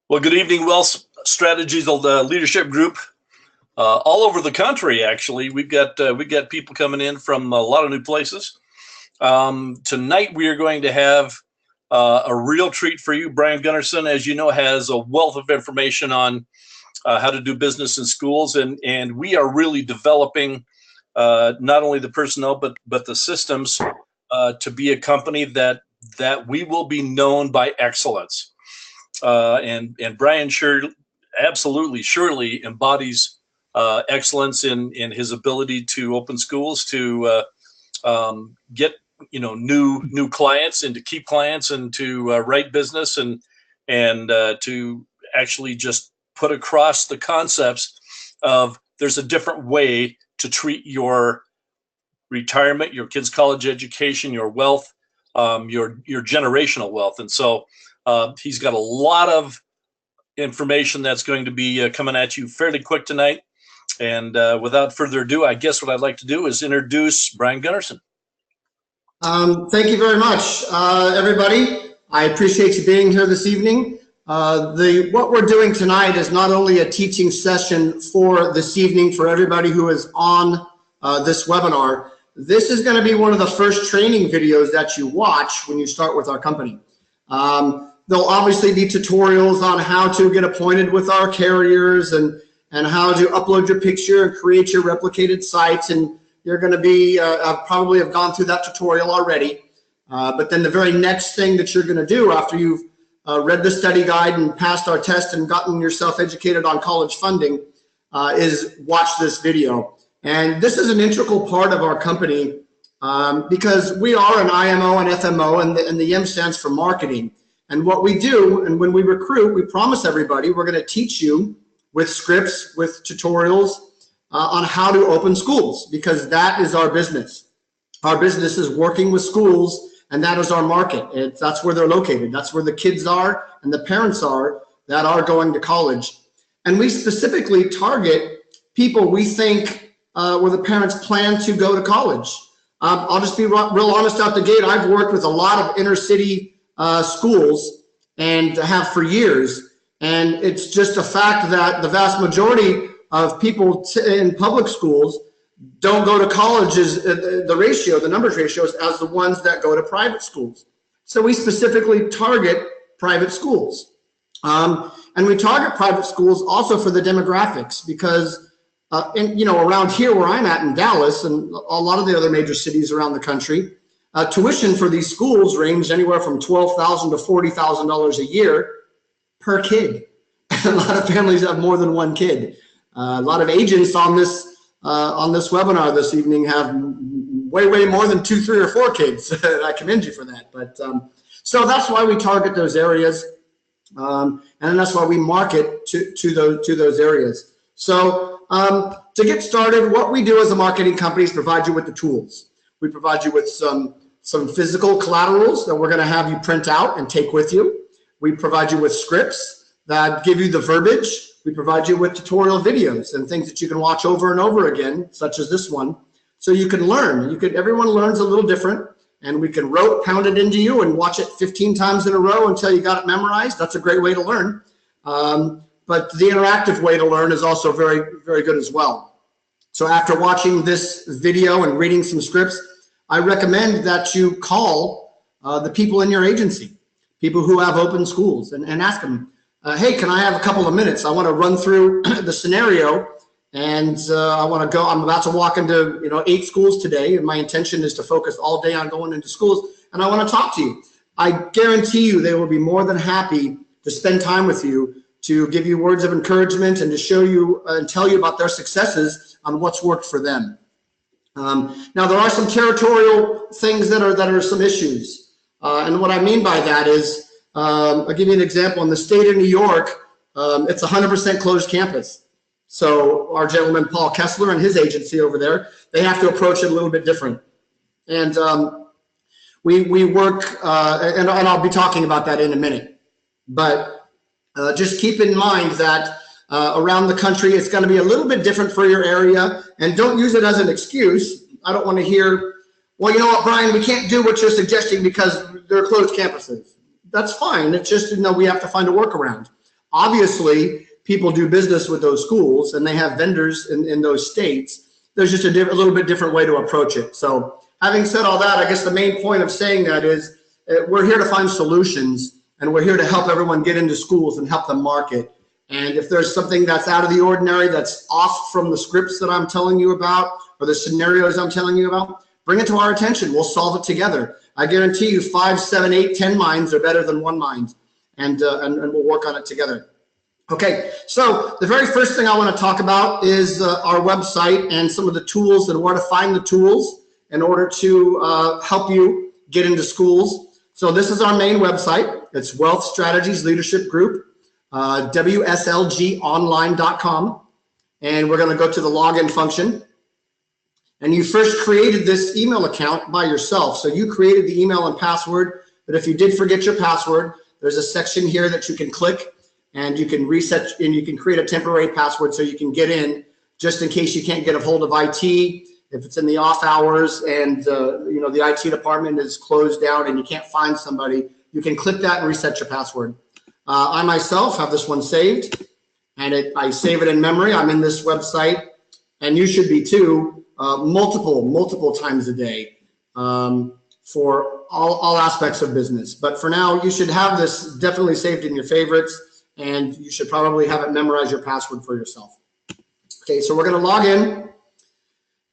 Well, good evening, Wealth Strategies Leadership Group. All over the country, actually, we've got people coming in from a lot of new places. Tonight, we are going to have a real treat for you. Brian Gunnarsson, as you know, has a wealth of information on how to do business in schools, and we are really developing not only the personnel but the systems to be a company that we will be known by excellence. And Brian surely embodies excellence in his ability to open schools, to get new clients and to keep clients and to write business and to actually just put across the concepts of there's a different way to treat your retirement, your kids' college education, your wealth, your generational wealth. And so he's got a lot of information that's going to be coming at you fairly quick tonight. And without further ado, I guess what I'd like to do is introduce Brian Gunnarsson. Thank you very much, everybody. I appreciate you being here this evening. What we're doing tonight is not only a teaching session for this evening for everybody who is on this webinar. This is going to be one of the first training videos that you watch when you start with our company. There'll obviously be tutorials on how to get appointed with our carriers and how to upload your picture and create your replicated sites. And you're going to be probably have gone through that tutorial already. But then the very next thing that you're going to do after you've read the study guide and passed our test and gotten yourself educated on college funding is watch this video. And this is an integral part of our company because we are an IMO and FMO, and the M stands for marketing. And what we do, and when we recruit, we promise everybody we're going to teach you with scripts, with tutorials on how to open schools, because that is our business. Our business is working with schools, and that is our market. That's where they're located. That's where the kids are and the parents are that are going to college. And we specifically target people we think where the parents plan to go to college. I'll just be real honest out the gate. I've worked with a lot of inner city schools and have for years, and it's just a fact that the vast majority of people in public schools don't go to college as the numbers ratios as the ones that go to private schools. So we specifically target private schools, and we target private schools also for the demographics, because around here where I'm at in Dallas and a lot of the other major cities around the country, tuition for these schools range anywhere from $12,000 to $40,000 a year per kid. A lot of families have more than one kid. A lot of agents on this webinar this evening have way more than 2, 3, or 4 kids. I commend you for that. But so that's why we target those areas, and that's why we market to those areas. So to get started, what we do as a marketing company is provide you with the tools. We provide you with some physical collaterals that we're going to have you print out and take with you. We provide you with scripts that give you the verbiage. We provide you with tutorial videos and things that you can watch over and over again, such as this one, so you can learn. Everyone learns a little different, and we can pound it into you and watch it 15 times in a row until you got it memorized. That's a great way to learn. But the interactive way to learn is also very, very good as well. So after watching this video and reading some scripts, I recommend that you call the people in your agency, people who have open schools, and ask them, hey, can I have a couple of minutes? I want to run through the scenario, and I'm about to walk into 8 schools today, and my intention is to focus all day on going into schools, and I want to talk to you. I guarantee you they will be more than happy to spend time with you, to give you words of encouragement and to show you and tell you about their successes on what's worked for them. Now, there are some territorial things that are some issues. And what I mean by that is, I'll give you an example. In the state of New York, it's 100% closed campus. So our gentleman, Paul Kessler, and his agency over there, they have to approach it a little bit different. And we work, and I'll be talking about that in a minute. But just keep in mind that around the country, it's going to be a little bit different for your area, and don't use it as an excuse. I don't want to hear, well, you know what, Brian, we can't do what you're suggesting because they're closed campuses. That's fine. It's just, we have to find a workaround. Obviously, people do business with those schools and they have vendors in those states. There's just a little bit different way to approach it. So having said all that, I guess the main point of saying that is we're here to find solutions, and we're here to help everyone get into schools and help them market. And if there's something that's out of the ordinary, that's off from the scripts that I'm telling you about or the scenarios I'm telling you about, bring it to our attention. We'll solve it together. I guarantee you 5, 7, 8, 10 minds are better than one mind, and we'll work on it together. Okay, so the very first thing I want to talk about is our website and some of the tools and where to find the tools in order to help you get into schools. So this is our main website. It's Wealth Strategies Leadership Group, WSLGonline.com. And we're going to go to the login function. And you first created this email account by yourself. So you created the email and password, but if you did forget your password, there's a section here that you can click, and you can reset, and you can create a temporary password so you can get in, just in case you can't get a hold of IT, if it's in the off hours and the IT department is closed down and you can't find somebody. You can click that and reset your password. I myself have this one saved, and I save it in memory. I'm in this website, and you should be too, multiple times a day for all aspects of business. But for now, you should have this definitely saved in your favorites, and you should probably have it memorize your password for yourself. Okay, so we're going to log in,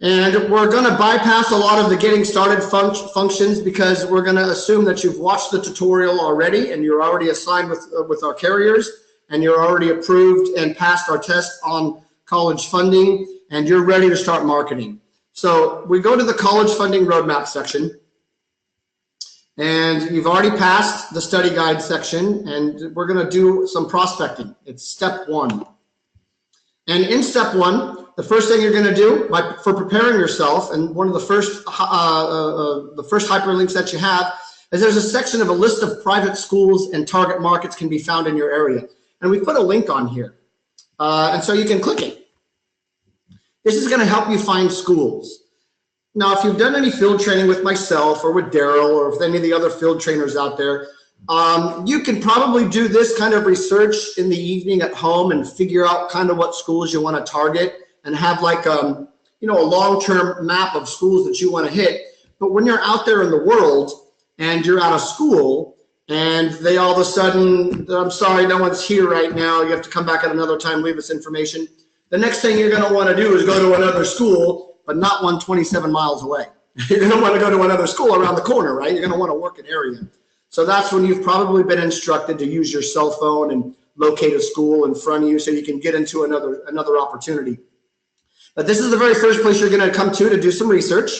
and we're going to bypass a lot of the getting started functions, because we're going to assume that you've watched the tutorial already and you're already assigned with our carriers, and you're already approved and passed our test on college funding, and you're ready to start marketing. So we go to the college funding roadmap section, and you've already passed the study guide section, and we're going to do some prospecting. It's step 1. And in step 1, the first thing you're going to do for preparing yourself, and one of the first hyperlinks that you have, is there's a section of a list of private schools and target markets can be found in your area. And we put a link on here. And so you can click it. This is going to help you find schools. Now, if you've done any field training with myself or with Daryl or with any of the other field trainers out there, you can probably do this kind of research in the evening at home and figure out kind of what schools you want to target and have like a long-term map of schools that you want to hit. But when you're out there in the world and you're at a school and they all of a sudden, I'm sorry, no one's here right now, you have to come back at another time, leave us information. The next thing you're going to want to do is go to another school, but not one 27 miles away. You're going to want to go to another school around the corner, right? You're going to want to work an area. So that's when you've probably been instructed to use your cell phone and locate a school in front of you so you can get into another opportunity. But this is the very first place you're going to come to do some research.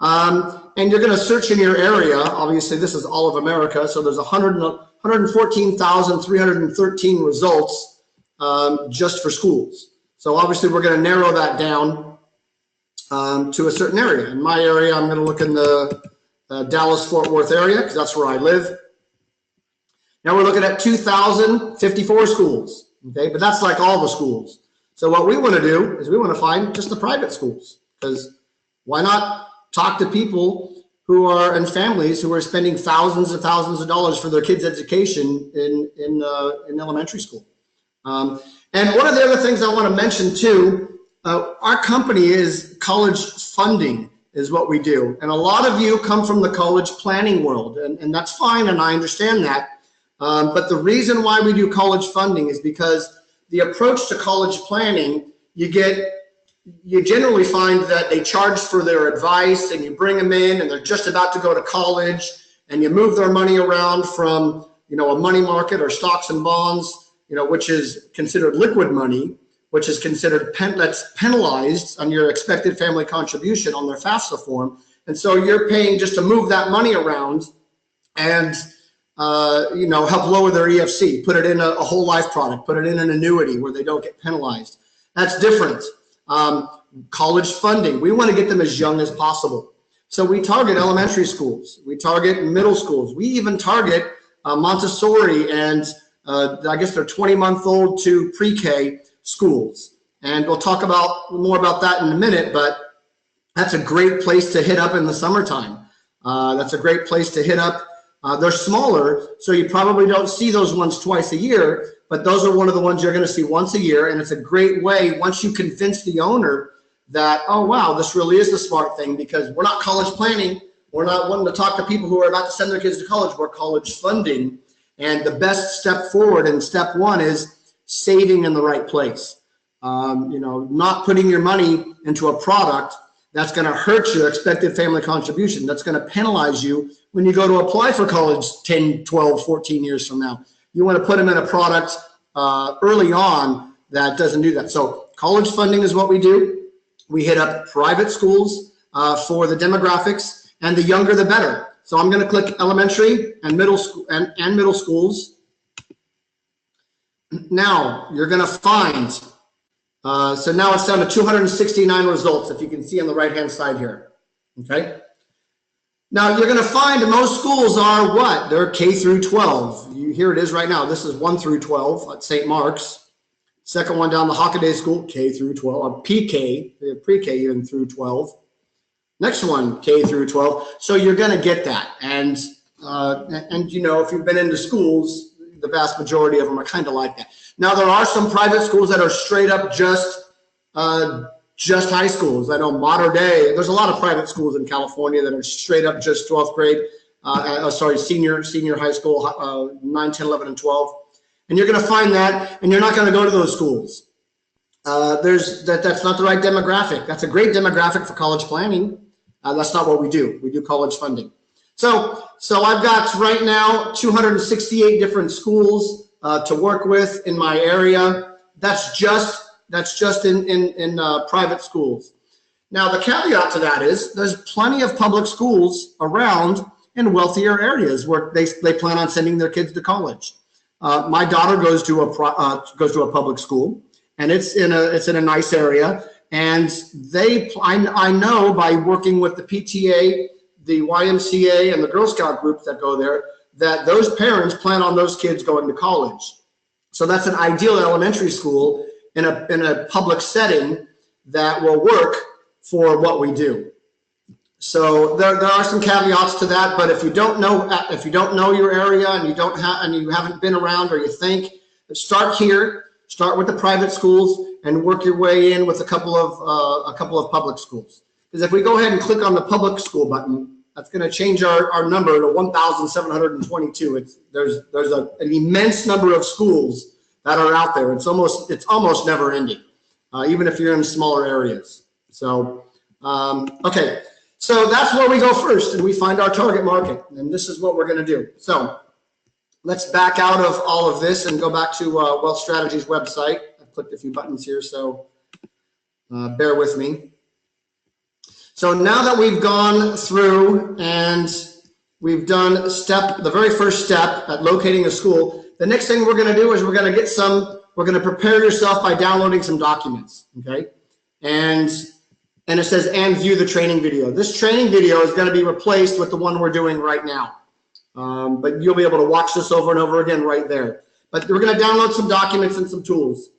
And you're going to search in your area. Obviously, this is all of America, so there's 114,313 results just for schools. So obviously, we're going to narrow that down to a certain area. In my area, I'm going to look in the Dallas-Fort Worth area, because that's where I live. Now we're looking at 2,054 schools, okay? But that's like all the schools. So what we want to do is we want to find just the private schools, because why not talk to people who are, and families who are spending thousands and thousands of dollars for their kids' education in elementary school. And one of the other things I want to mention too, our company is college funding is what we do. And a lot of you come from the college planning world, and that's fine, and I understand that. But the reason why we do college funding is because the approach to college planning, you generally find that they charge for their advice, and you bring them in and they're just about to go to college, and you move their money around from, a money market or stocks and bonds, which is considered liquid money, which is considered that's penalized on your expected family contribution on their FAFSA form. And so you're paying just to move that money around and help lower their EFC, put it in a whole life product, put it in an annuity where they don't get penalized. That's different. College funding, we want to get them as young as possible. So we target elementary schools, we target middle schools, we even target Montessori and I guess they're 20-month-old to pre-K schools. And we'll talk more about that in a minute, but that's a great place to hit up in the summertime. That's a great place to hit up. They're smaller, so you probably don't see those ones twice a year, but those are one of the ones you're going to see once a year. And it's a great way, once you convince the owner that, oh, wow, this really is the smart thing, because we're not college planning. We're not wanting to talk to people who are about to send their kids to college. We're college funding. And the best step forward and step one is saving in the right place. Not putting your money into a product that's going to hurt your expected family contribution. That's going to penalize you when you go to apply for college 10, 12, 14 years from now. You want to put them in a product early on that doesn't do that. So college funding is what we do. We hit up private schools for the demographics, and the younger the better. So I'm going to click elementary and middle school and middle schools. Now you're going to find, so now it's down to 269 results, if you can see on the right-hand side here, okay? Now you're going to find most schools are what? They're K through 12. Here it is right now. This is 1 through 12 at St. Mark's. Second one down the Hockaday School, K through 12, or PK, pre-K even through 12. Next one, K through 12. So you're going to get that. And if you've been into schools, the vast majority of them are kind of like that. Now, there are some private schools that are straight up just high schools. I know Mater Dei. There's a lot of private schools in California that are straight up just 12th grade. Senior high school, 9, 10, 11, and 12. And you're going to find that, and you're not going to go to those schools. That's not the right demographic. That's a great demographic for college planning. That's not what we do. We do college funding. So I've got right now 268 different schools to work with in my area. That's just in private schools. Now the caveat to that is there's plenty of public schools around in wealthier areas where they plan on sending their kids to college. My daughter goes to a public school, and it's in a nice area. And I know by working with the PTA, the YMCA, and the Girl Scout groups that go there, that those parents plan on those kids going to college. So that's an ideal elementary school in a public setting that will work for what we do. So there are some caveats to that, but if you don't know your area and you haven't been around, or you think, start here. Start with the private schools and work your way in with a couple of public schools. Because if we go ahead and click on the public school button, that's going to change our number to 1,722. There's an immense number of schools that are out there. It's almost never ending, even if you're in smaller areas. So okay, so that's where we go first, and we find our target market, and this is what we're going to do. So let's back out of all of this and go back to Wealth Strategies website. I've clicked a few buttons here, so bear with me. So now that we've gone through and we've done the very first step at locating a school, the next thing we're going to do is we're going to prepare yourself by downloading some documents, okay? And it says, and view the training video. This training video is going to be replaced with the one we're doing right now. But you'll be able to watch this over and over again right there. But we're going to download some documents and some tools.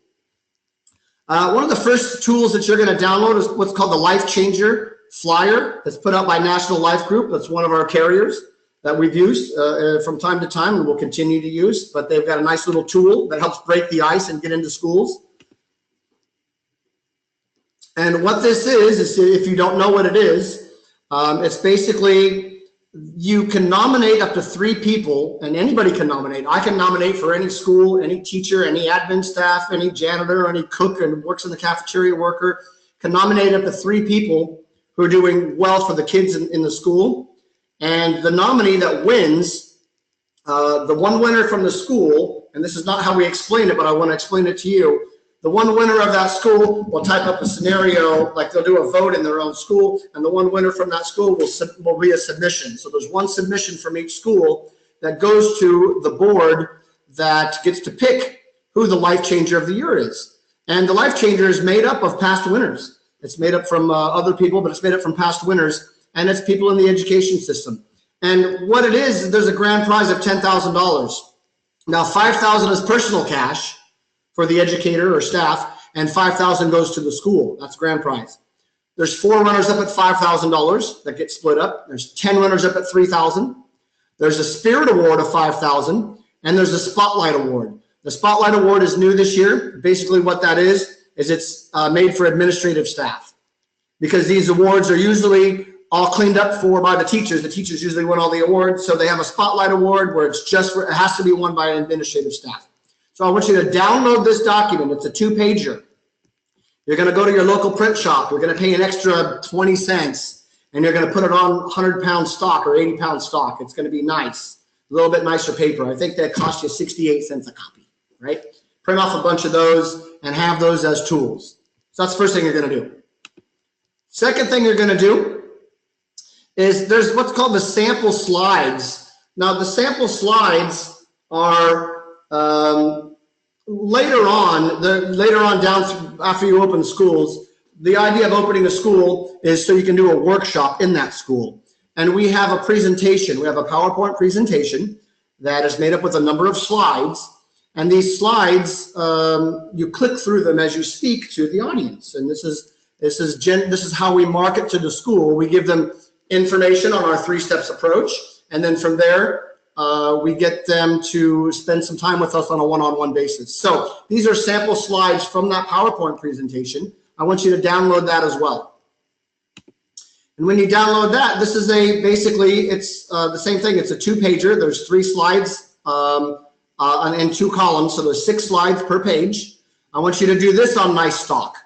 One of the first tools that you're going to download is what's called the Life Changer flyer. That's put out by National Life Group. That's one of our carriers that we've used from time to time and will continue to use. But they've got a nice little tool that helps break the ice and get into schools. And what this is if you don't know what it is, it's basically, you can nominate up to 3 people, and anybody can nominate. I can nominate for any school, any teacher, any admin staff, any janitor, any cook and works in the cafeteria worker, can nominate up to 3 people who are doing well for the kids in the school. And the nominee that wins, the one winner from the school, and this is not how we explain it, but I want to explain it to you. The one winner of that school will type up a scenario, like they'll do a vote in their own school, and the one winner from that school will be a submission. So there's one submission from each school that goes to the board that gets to pick who the Life Changer of the Year is. And the Life Changer is made up of past winners. It's made up from other people, but it's made up from past winners, and it's people in the education system. And what it is, there's a grand prize of $10,000. Now, $5,000 is personal cash for the educator or staff, and $5,000 goes to the school. That's grand prize. There's 4 runners up at $5,000 that get split up. There's 10 runners up at $3,000. There's a Spirit Award of $5,000, and there's a Spotlight Award. The Spotlight Award is new this year. Basically what that is it's made for administrative staff, because these awards are usually all cleaned up for by the teachers. The teachers usually win all the awards. So they have a Spotlight Award where it's just for, it has to be won by an administrative staff. So I want you to download this document. It's a 2-pager. You're going to go to your local print shop. You're going to pay an extra 20 cents, and you're going to put it on 100-pound stock or 80-pound stock. It's going to be nice, a little bit nicer paper. I think that cost you 68 cents a copy, right? Print off a bunch of those and have those as tools. So that's the first thing you're going to do. Second thing you're going to do is there's what's called the sample slides. Now, the sample slides are later on down after you open schools. The idea of opening a school is so you can do a workshop in that school. And we have a presentation. We have a PowerPoint presentation that is made up with a number of slides. And these slides, you click through them as you speak to the audience. And this is how we market to the school. We give them information on our 3-steps approach. And then from there, we get them to spend some time with us on a one-on-one basis. So these are sample slides from that PowerPoint presentation. I want you to download that as well. And when you download that, this is basically, it's the same thing. It's a 2-pager. There's 3 slides and 2 columns. So there's 6 slides per page. I want you to do this on nice stock.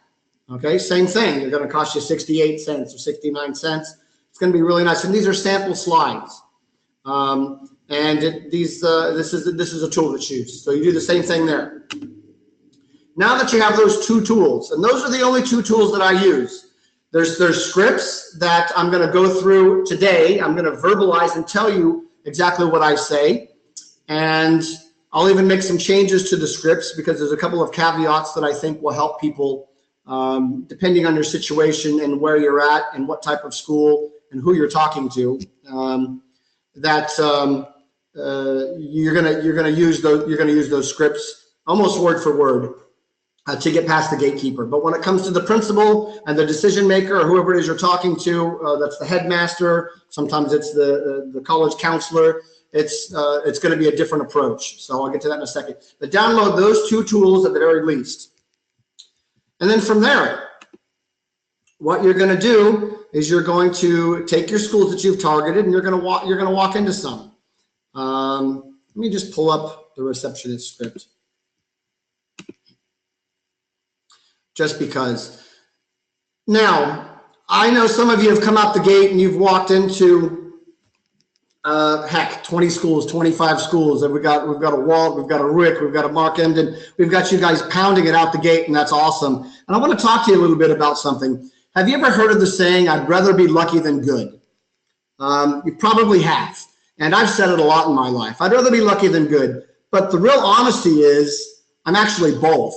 Okay, same thing. They're going to cost you 68 cents or 69 cents. It's going to be really nice. And these are sample slides. This is a tool that's used. So you do the same thing there. Now that you have those 2 tools, and those are the only 2 tools that I use. There's scripts that I'm going to go through today. I'm going to verbalize and tell you exactly what I say. And I'll even make some changes to the scripts because there's a couple of caveats that I think will help people depending on your situation and where you're at and what type of school and who you're talking to. You're gonna use those scripts almost word for word to get past the gatekeeper. But when it comes to the principal and the decision maker or whoever it is you're talking to, that's the headmaster. Sometimes it's the college counselor. It's going to be a different approach. So I'll get to that in a second. But download those 2 tools at the very least, and then from there, what you're going to do is you're going to take your schools that you've targeted, and you're going to walk into some. Let me just pull up the receptionist script, just because. Now, I know some of you have come out the gate and you've walked into, heck, 20 schools, 25 schools, and we've got a Walt, we've got a Rick, we've got a Mark Emden, we've got you guys pounding it out the gate, and that's awesome. And I want to talk to you a little bit about something. Have you ever heard of the saying, "I'd rather be lucky than good"? You probably have. And I've said it a lot in my life. I'd rather be lucky than good. But the real honesty is I'm actually both.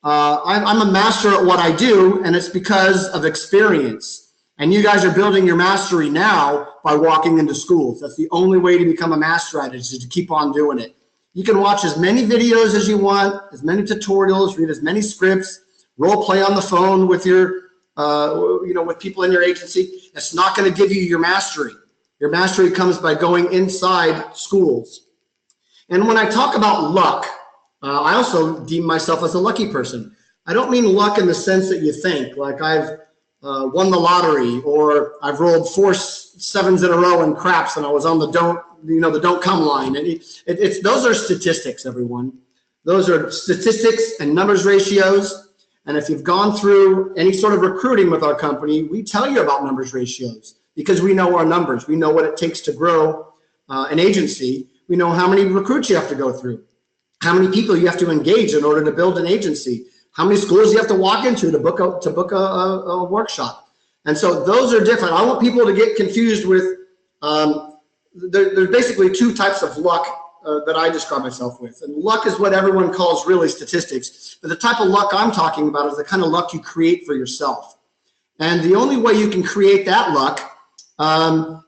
I'm a master at what I do, and it's because of experience. And you guys are building your mastery now by walking into schools. That's the only way to become a master at it, is to keep on doing it. You can watch as many videos as you want, as many tutorials, read as many scripts, role play on the phone with your, with people in your agency. It's not going to give you your mastery. Your mastery comes by going inside schools. And when I talk about luck, I also deem myself as a lucky person. I don't mean luck in the sense that you think, like I've won the lottery, or I've rolled 4 sevens in a row in craps and I was on the don't come line. And those are statistics, everyone. Those are statistics and numbers ratios. And if you've gone through any sort of recruiting with our company, we tell you about numbers ratios because we know our numbers. We know what it takes to grow an agency. We know how many recruits you have to go through, how many people you have to engage in order to build an agency, how many schools you have to walk into to book a workshop. And so those are different. I want people to get confused with, there's basically 2 types of luck that I describe myself with. And luck is what everyone calls really statistics. But the type of luck I'm talking about is the kind of luck you create for yourself. And the only way you can create that luck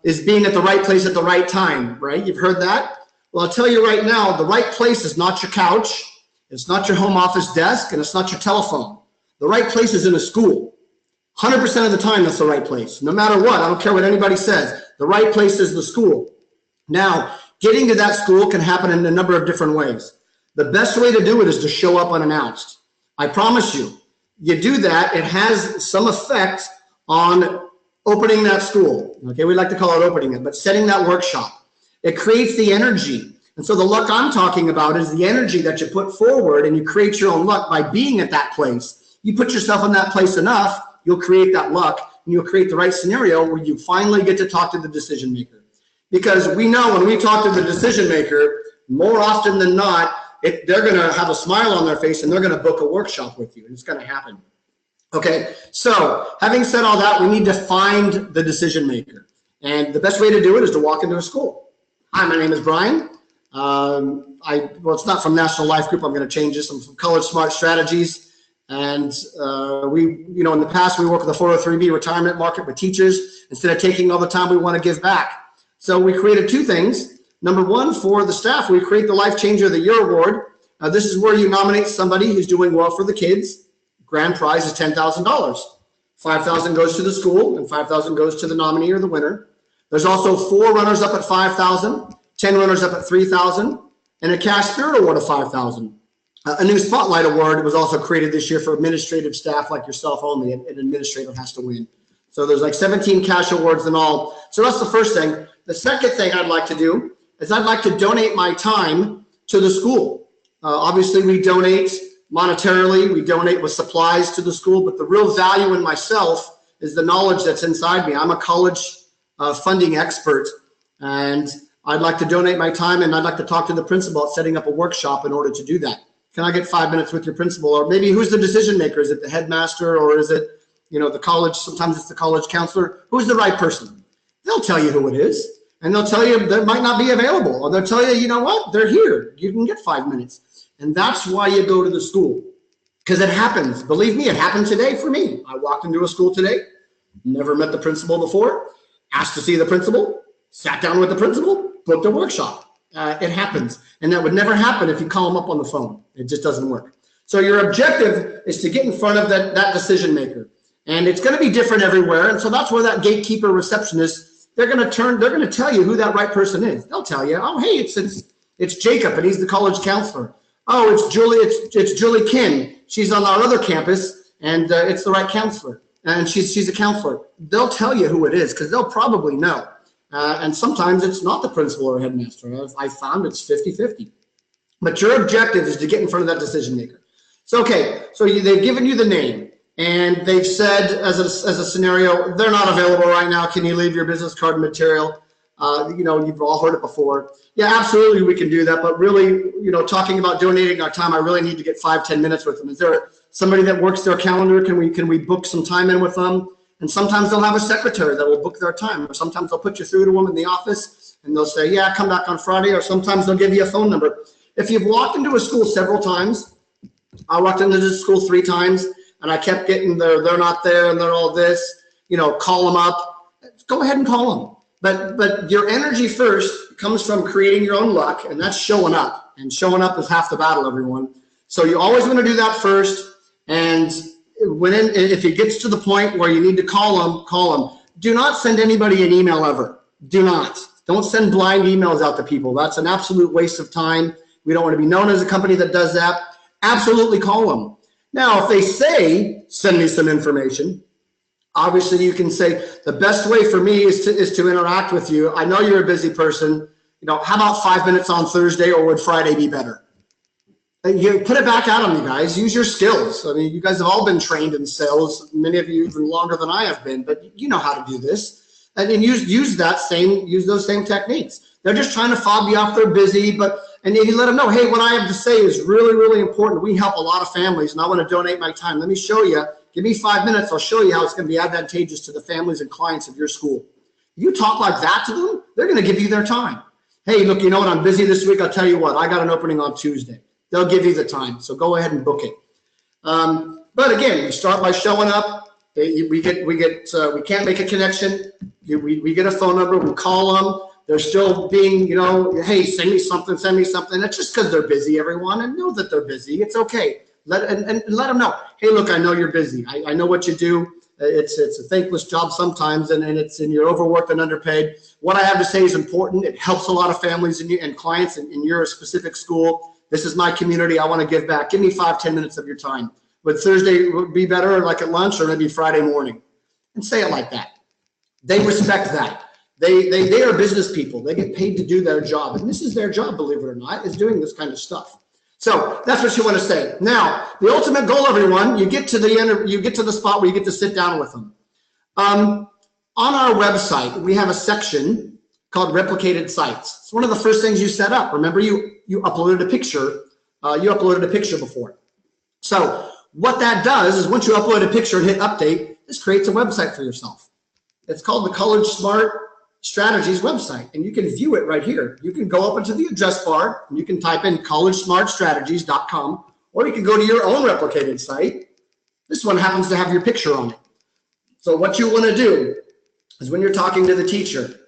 is being at the right place at the right time, right? You've heard that? Well, I'll tell you right now, the right place is not your couch, it's not your home office desk, and it's not your telephone. The right place is in a school. 100% of the time, that's the right place. No matter what, I don't care what anybody says, the right place is the school. Now, getting to that school can happen in a number of different ways. The best way to do it is to show up unannounced. I promise you, you do that, it has some effect on opening that school. Okay, we like to call it opening it, but setting that workshop. It creates the energy. And so the luck I'm talking about is the energy that you put forward, and you create your own luck by being at that place. You put yourself in that place enough, you'll create that luck, and you'll create the right scenario where you finally get to talk to the decision maker. Because we know when we talk to the decision maker, more often than not, they're going to have a smile on their face and they're going to book a workshop with you, and it's going to happen. Okay, so having said all that, we need to find the decision maker. And the best way to do it is to walk into a school. Hi, my name is Brian. Well, it's not from National Life Group. I'm going to change this. I'm from College Smart Strategies. And in the past, we worked with the 403B retirement market with teachers. Instead of taking all the time, we want to give back. So we created two things. Number one, for the staff, we create the Life Changer of the Year Award. This is where you nominate somebody who's doing well for the kids. Grand prize is $10,000. $5,000 goes to the school, and $5,000 goes to the nominee or the winner. There's also 4 runners up at $5,000, 10 runners up at $3,000, and a cash spirit award of $5,000. A new spotlight award was also created this year for administrative staff like yourself only. An administrator has to win. So there's like 17 cash awards in all. So that's the first thing. The second thing I'd like to do is I'd like to donate my time to the school. Obviously, we donate monetarily, we donate with supplies to the school, but the real value in myself is the knowledge that's inside me. I'm a college funding expert, and I'd like to donate my time, and I'd like to talk to the principal about setting up a workshop in order to do that. Can I get 5 minutes with your principal? Or maybe who's the decision maker? Is it the headmaster, or is it, the college? Sometimes it's the college counselor. Who's the right person? They'll tell you who it is. And they'll tell you they might not be available, or they'll tell you, you know what, they're here. You can get 5 minutes. And that's why you go to the school, because it happens. Believe me, it happened today for me. I walked into a school today, never met the principal before, asked to see the principal, sat down with the principal, booked a workshop. It happens. And that would never happen if you call them up on the phone. It just doesn't work. So your objective is to get in front of that decision maker. And it's going to be different everywhere. And so that's where that gatekeeper receptionist, they're going to tell you who that right person is. They'll tell you, oh, hey, it's Jacob, and he's the college counselor. Oh, it's Julie Kim. She's on our other campus, and it's the right counselor. And she's a counselor. They'll tell you who it is, because they'll probably know. And sometimes it's not the principal or headmaster. I found it's 50-50. But your objective is to get in front of that decision maker. So, okay, so they've given you the name. And they've said, as a scenario, they're not available right now. Can you leave your business card and material? You've all heard it before. Yeah, absolutely, we can do that. But really, talking about donating our time, I really need to get 5-10 minutes with them. Is there somebody that works their calendar? Can we book some time in with them? And sometimes they'll have a secretary that will book their time. Or sometimes they'll put you through to them in the office, and they'll say, yeah, come back on Friday. Or sometimes they'll give you a phone number. If you've walked into a school several times, I walked into this school 3 times, and I kept getting they're not there, and they're all this, call them up. Go ahead and call them. But your energy first comes from creating your own luck, and that's showing up. And showing up is half the battle, everyone. So you always want to do that first. And if it gets to the point where you need to call them. Do not send anybody an email ever. Do not. Don't send blind emails out to people. That's an absolute waste of time. We don't want to be known as a company that does that. Absolutely call them. Now, if they say, send me some information, obviously you can say, the best way for me is to interact with you. I know you're a busy person. How about 5 minutes on Thursday, or would Friday be better? And you put it back out on you guys. Use your skills. I mean, you guys have all been trained in sales, many of you even longer than I have been, but you know how to do this. And use those same techniques. They're just trying to fob you off. They're busy, and you let them know, hey, what I have to say is really, really important. We help a lot of families, and I want to donate my time. Let me show you. Give me 5 minutes. I'll show you how it's going to be advantageous to the families and clients of your school. If you talk like that to them, they're going to give you their time. Hey, look, you know what? I'm busy this week. I'll tell you what. I got an opening on Tuesday. They'll give you the time. So go ahead and book it. But again, we start by showing up. We can't make a connection. We get a phone number. We call them. They're still being, hey, send me something. That's just because they're busy, everyone, and know that they're busy. It's okay. Let them know. Hey, look, I know you're busy. I know what you do. It's a thankless job sometimes, and you're overworked and underpaid. What I have to say is important. It helps a lot of families and clients in your specific school. This is my community. I want to give back. Give me 5-10 minutes of your time. Would Thursday be better, like at lunch, or maybe Friday morning? And say it like that. They respect that. They are business people. They get paid to do their job. And this is their job, believe it or not, is doing this kind of stuff. So that's what you want to say. Now, the ultimate goal, everyone, you get to the end, you get to the spot where you get to sit down with them. On our website, we have a section called replicated sites. It's one of the first things you set up. Remember, you uploaded a picture. You uploaded a picture before. So what that does is once you upload a picture and hit update, this creates a website for yourself. It's called the College Smart Strategies website, and you can view it right here. You can go up into the address bar and you can type in collegesmartstrategies.com, or you can go to your own replicated site. This one happens to have your picture on it. So what you want to do is when you're talking to the teacher,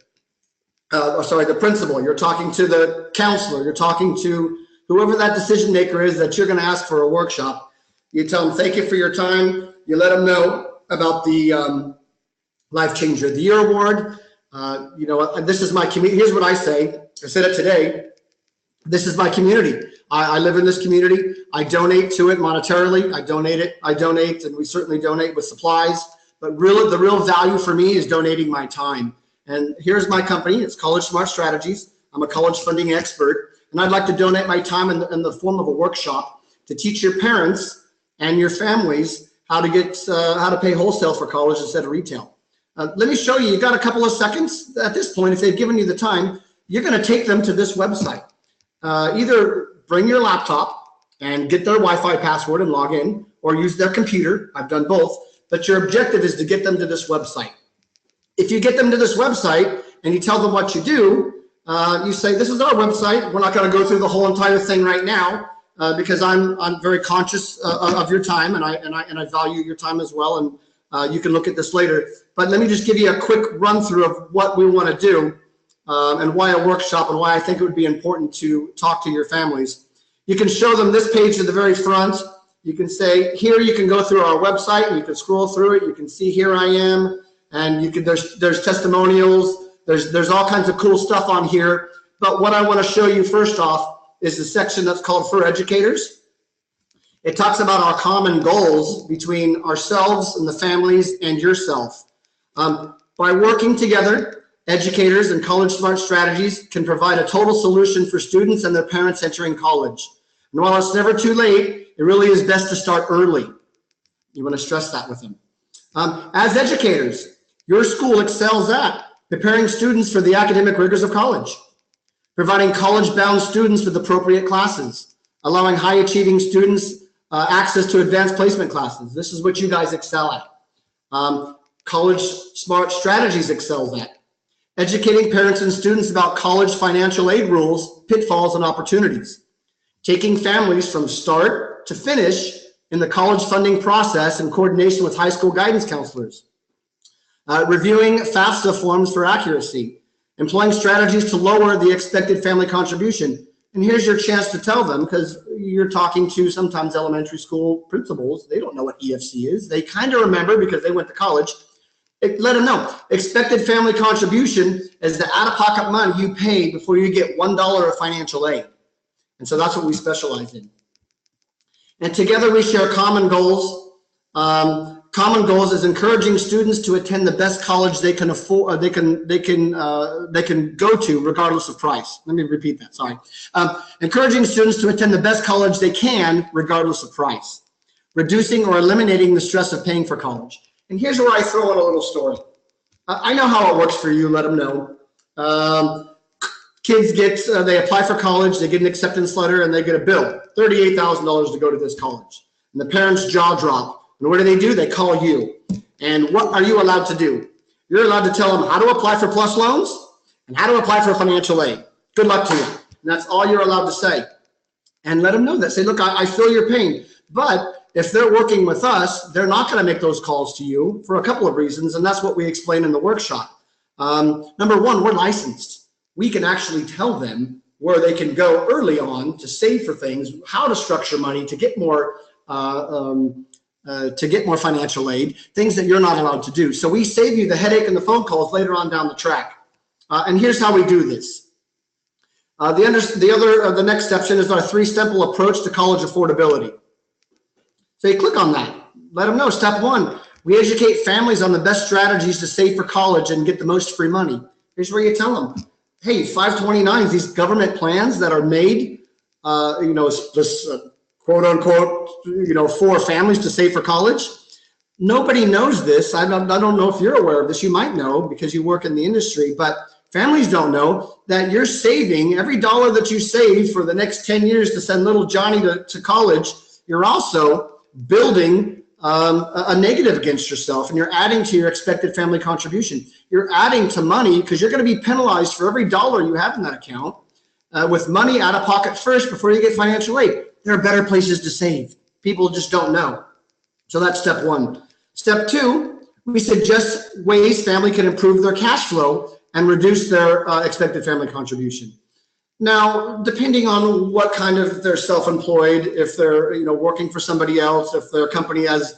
the principal, you're talking to the counselor, you're talking to whoever that decision maker is that you're going to ask for a workshop, you tell them, thank you for your time. You let them know about the Life Changer of the Year Award. This is my community. Here's what I say. I said it today. This is my community. I live in this community. I donate to it monetarily. I donate, and we certainly donate with supplies. But the real value for me is donating my time. And here's my company. It's College Smart Strategies. I'm a college funding expert, and I'd like to donate my time in the form of a workshop to teach your parents and your families how to pay wholesale for college instead of retail. Let me show you. You got a couple of seconds at this point. If they've given you the time, you're going to take them to this website. Either bring your laptop and get their Wi-Fi password and log in, or use their computer. I've done both. But your objective is to get them to this website. If you get them to this website and you tell them what you do, you say, this is our website. We're not going to go through the whole entire thing right now because I'm very conscious of your time, and I value your time as well. And you can look at this later. But let me just give you a quick run through of what we want to do and why a workshop and why I think it would be important to talk to your families. You can show them this page at the very front. You can say, here you can go through our website and you can scroll through it. You can see here I am, and there's testimonials. There's all kinds of cool stuff on here. But what I want to show you first off is the section that's called For Educators. It talks about our common goals between ourselves and the families and yourself. By working together, educators and College Smart Strategies can provide a total solution for students and their parents entering college. And while it's never too late, it really is best to start early. You want to stress that with them. As educators, your school excels at preparing students for the academic rigors of college, providing college-bound students with appropriate classes, allowing high-achieving students access to advanced placement classes. This is what you guys excel at. College Smart Strategies excels at educating parents and students about college financial aid rules, pitfalls, and opportunities, taking families from start to finish in the college funding process in coordination with high school guidance counselors, reviewing FAFSA forms for accuracy, employing strategies to lower the expected family contribution. And here's your chance to tell them, because you're talking to sometimes elementary school principals. They don't know what EFC is. They kind of remember because they went to college. Let them know. Expected family contribution is the out-of-pocket money you pay before you get $1 of financial aid. And so that's what we specialize in. And together we share common goals. Common goals is encouraging students to attend the best college they can afford. They can go to regardless of price. Let me repeat that. Sorry. Encouraging students to attend the best college they can regardless of price. Reducing or eliminating the stress of paying for college. And here's where I throw in a little story. I know how it works for you. Let them know. Kids they apply for college, they get an acceptance letter, and they get a bill, $38,000 to go to this college. And the parents' jaw drop. And what do? They call you. And what are you allowed to do? You're allowed to tell them how to apply for PLUS loans and how to apply for financial aid. Good luck to you. And that's all you're allowed to say. And let them know that. Say, look, I feel your pain. But if they're working with us, they're not going to make those calls to you for a couple of reasons, and that's what we explain in the workshop. Number one, we're licensed. We can actually tell them where they can go early on to save for things, how to structure money to get more financial aid, things that you're not allowed to do. So we save you the headache and the phone calls later on down the track. And here's how we do this. The next section is our 3-step approach to college affordability. So you click on that. Let them know. Step 1, we educate families on the best strategies to save for college and get the most free money. Here's where you tell them, hey, 529s, these government plans that are made, this quote unquote, for families to save for college. Nobody knows this. I don't know if you're aware of this. You might know because you work in the industry, but families don't know that you're saving every dollar that you save for the next 10 years to send little Johnny to college. You're also building a negative against yourself, and you're adding to your expected family contribution. You're adding to money because you're going to be penalized for every dollar you have in that account with money out of pocket first before you get financial aid. There are better places to save. People just don't know. So that's step 1. Step 2, we suggest ways family can improve their cash flow and reduce their expected family contribution. Now, depending on what kind of they're self-employed, if they're working for somebody else, if their company has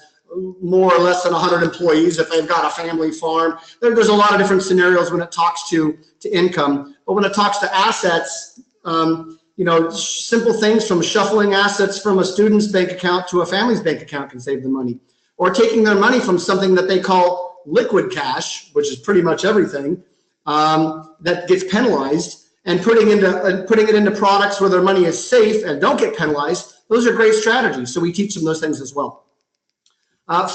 more or less than 100 employees, if they've got a family farm, there's a lot of different scenarios when it talks to income. But when it talks to assets, simple things from shuffling assets from a student's bank account to a family's bank account can save them money. Or taking their money from something that they call liquid cash, which is pretty much everything, that gets penalized, and putting it into products where their money is safe and don't get penalized. Those are great strategies. So we teach them those things as well.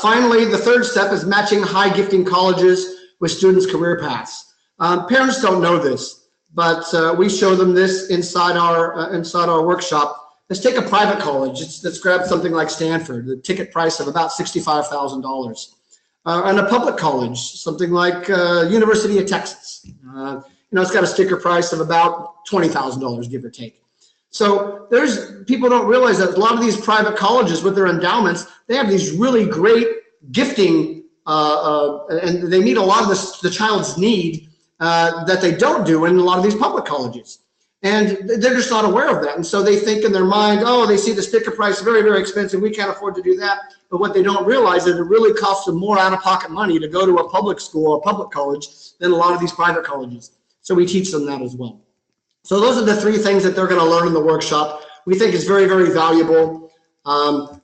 Finally, the 3rd step is matching high gifting colleges with students' career paths. Parents don't know this, but we show them this inside our workshop. Let's take a private college. Let's grab something like Stanford, the ticket price of about $65,000. And a public college, something like University of Texas. It's got a sticker price of about $20,000, give or take. So people don't realize that a lot of these private colleges with their endowments, they have these really great gifting, and they meet a lot of the child's need that they don't do in a lot of these public colleges. And they're just not aware of that. And so they think in their mind, oh, they see the sticker price, very, very expensive. We can't afford to do that. But what they don't realize is it really costs them more out-of-pocket money to go to a public school or public college than a lot of these private colleges. So we teach them that as well. So those are the 3 things that they're going to learn in the workshop. We think it's very, very valuable.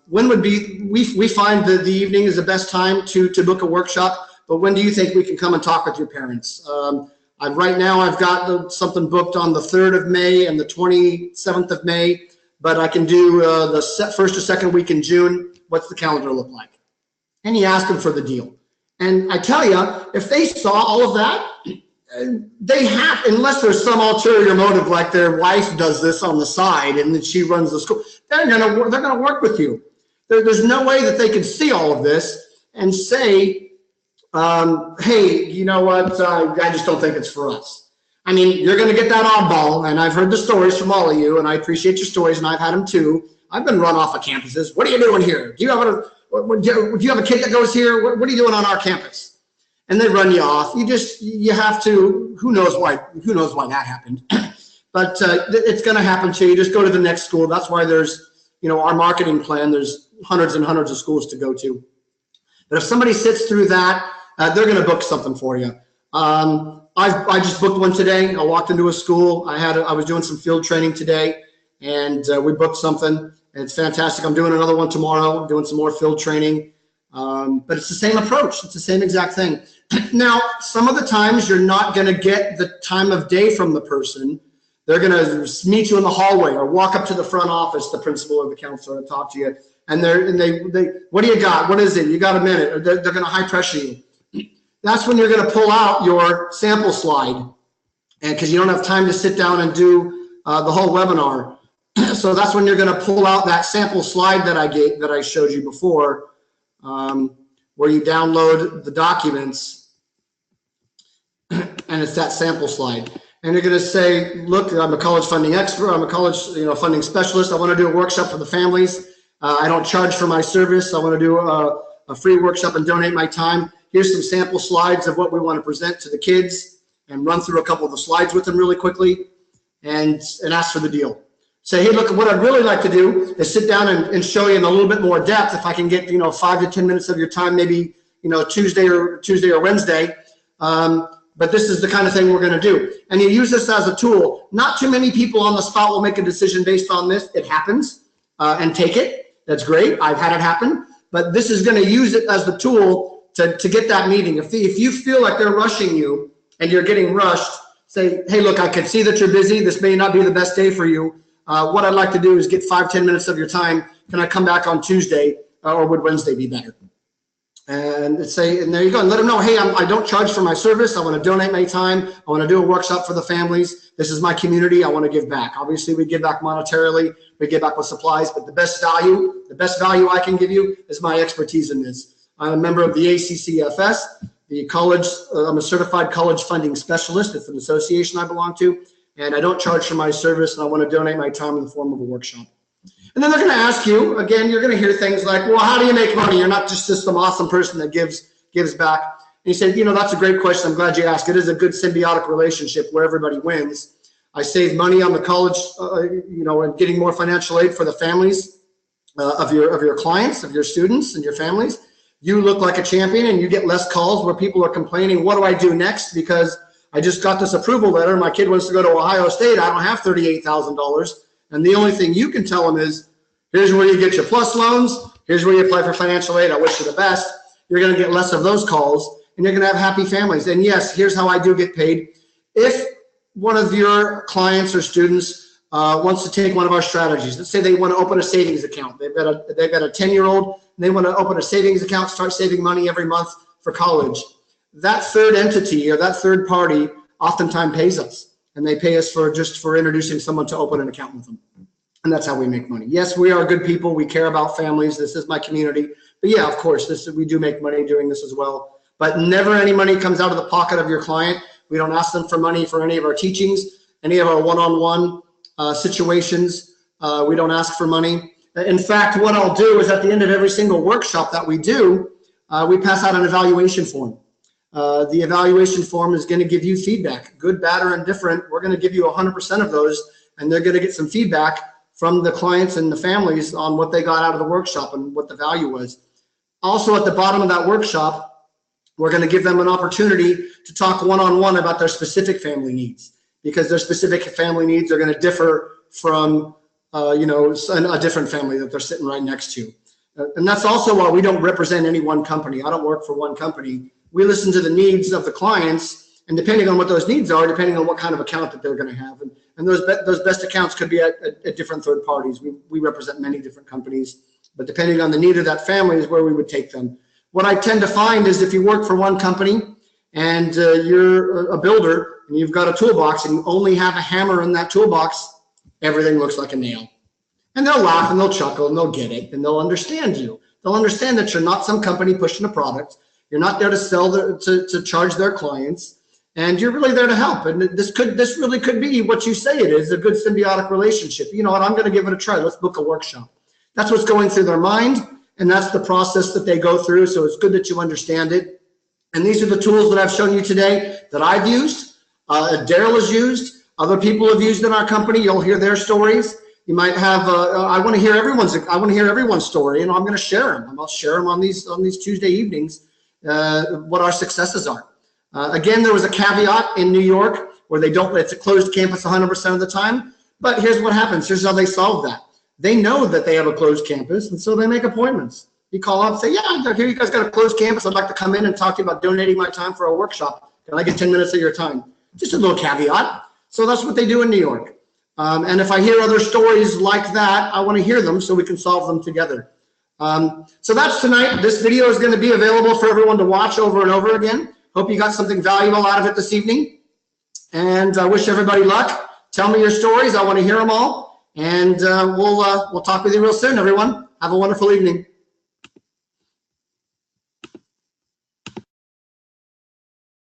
When would be, we find that the evening is the best time to book a workshop, but when do you think we can come and talk with your parents? Right now I've got something booked on the 3rd of May and the 27th of May, but I can do the 1st or 2nd week in June. What's the calendar look like? And you ask them for the deal. And I tell you, if they saw all of that, they have, unless there's some ulterior motive, like their wife does this on the side and then she runs the school, they're gonna work with you. There's no way that they can see all of this and say, hey, you know what, I just don't think it's for us. I mean, you're gonna get that oddball, and I've heard the stories from all of you, and I appreciate your stories, and I've had them too. I've been run off of campuses. What are you doing here? Do you have a kid that goes here? What are you doing on our campus? And they run you off. You have to, who knows why that happened. But it's going to happen to you. Just go to the next school. That's why there's, our marketing plan, there's hundreds and hundreds of schools to go to. But if somebody sits through that, they're going to book something for you. I just booked one today. I walked into a school. I was doing some field training today, and we booked something. It's fantastic. I'm doing another one tomorrow. I'm doing some more field training. But it's the same approach. It's the same exact thing. Now, some of the times you're not going to get the time of day from the person. They're going to meet you in the hallway or walk up to the front office, the principal or the counselor, to talk to you. And they what do you got? What is it? You got a minute? Or they're going to high pressure you. That's when you're going to pull out your sample slide, and because you don't have time to sit down and do the whole webinar. So that's when you're going to pull out that sample slide that I showed you before. Where you download the documents, and it's that sample slide. And you're going to say, look, I'm a college funding expert. I'm a college funding specialist. I want to do a workshop for the families. I don't charge for my service. I want to do a free workshop and donate my time. Here's some sample slides of what we want to present to the kids, and run through a couple of the slides with them really quickly, and ask for the deal. Say, hey, look, what I'd really like to do is sit down and show you in a little bit more depth. If I can get 5 to 10 minutes of your time, maybe Tuesday or Wednesday, but this is the kind of thing we're going to do. And you use this as a tool. Not too many people on the spot will make a decision based on this. It happens, and take it. That's great. I've had it happen. But this is going to use it as the tool to get that meeting. If you feel like they're rushing you and you're getting rushed, say, hey, look, I can see that you're busy. This may not be the best day for you. What I'd like to do is get 5-10 minutes of your time. Can I come back on Tuesday, or would Wednesday be better? And say, and there you go, and let them know, hey, I don't charge for my service. I want to donate my time. I want to do a workshop for the families. This is my community. I want to give back. Obviously, we give back monetarily. We give back with supplies, but the best value I can give you is my expertise in this. I'm a member of the ACCFS, the college. I'm a certified college funding specialist. It's an association I belong to, and I don't charge for my service, and I want to donate my time in the form of a workshop. And then they're going to ask you, again, you're going to hear things like, well, how do you make money? You're not just some awesome person that gives back. And you said, that's a great question. I'm glad you asked. It is a good symbiotic relationship where everybody wins. I save money on the college, and getting more financial aid for the families of your clients, of your students and your families. You look like a champion, and you get less calls where people are complaining, what do I do next? Because I just got this approval letter. My kid wants to go to Ohio State. I don't have $38,000. And the only thing you can tell them is, here's where you get your plus loans. Here's where you apply for financial aid. I wish you the best. You're going to get less of those calls, and you're going to have happy families. And yes, here's how I do get paid. If one of your clients or students wants to take one of our strategies, let's say they want to open a savings account. They've got a 10-year-old, and they want to open a savings account, start saving money every month for college. That third entity or that third party oftentimes pays us. And they pay us for introducing someone to open an account with them. And that's how we make money. Yes, we are good people. We care about families. This is my community. But yeah, of course, we do make money doing this as well. But never any money comes out of the pocket of your client. We don't ask them for money for any of our teachings, any of our one-on-one situations. We don't ask for money. In fact, what I'll do is at the end of every single workshop that we do, we pass out an evaluation form. The evaluation form is going to give you feedback, good, bad, or indifferent. We're going to give you 100% of those, and they're going to get some feedback from the clients and the families on what they got out of the workshop and what the value was. Also, at the bottom of that workshop, we're going to give them an opportunity to talk one-on-one about their specific family needs, because their specific family needs are going to differ from a different family that they're sitting right next to. And that's also why we don't represent any one company. I don't work for one company. We listen to the needs of the clients, and depending on what those needs are, depending on what kind of account that they're going to have, and those best accounts could be at different third parties. We represent many different companies, but depending on the need of that family is where we would take them. What I tend to find is if you work for one company and you're a builder and you've got a toolbox and you only have a hammer in that toolbox, everything looks like a nail. And they'll laugh and they'll chuckle and they'll get it and they'll understand you. They'll understand that you're not some company pushing a product. You're not there to sell, to charge their clients, and you're really there to help. And this really could be what you say it is, a good symbiotic relationship. You know what, I'm going to give it a try. Let's book a workshop. That's what's going through their mind, and that's the process that they go through. So it's good that you understand it. And these are the tools that I've shown you today that I've used, Daryl has used, other people have used in our company. You'll hear their stories. You might have. I want to hear everyone's story, and I'm going to share them. I'll share them on these Tuesday evenings. What our successes are. Again, there was a caveat in New York where it's a closed campus 100% of the time, but here's what happens. Here's how they solve that. They know that they have a closed campus, and so they make appointments. You call up and say, yeah, here you guys got a closed campus. I'd like to come in and talk to you about donating my time for a workshop. Can I get 10 minutes of your time? Just a little caveat. So that's what they do in New York. And if I hear other stories like that, I want to hear them so we can solve them together. So that's tonight. This video is going to be available for everyone to watch over and over again. Hope you got something valuable out of it this evening. And I wish everybody luck. Tell me your stories. I want to hear them all. And we'll talk with you real soon, everyone. Have a wonderful evening.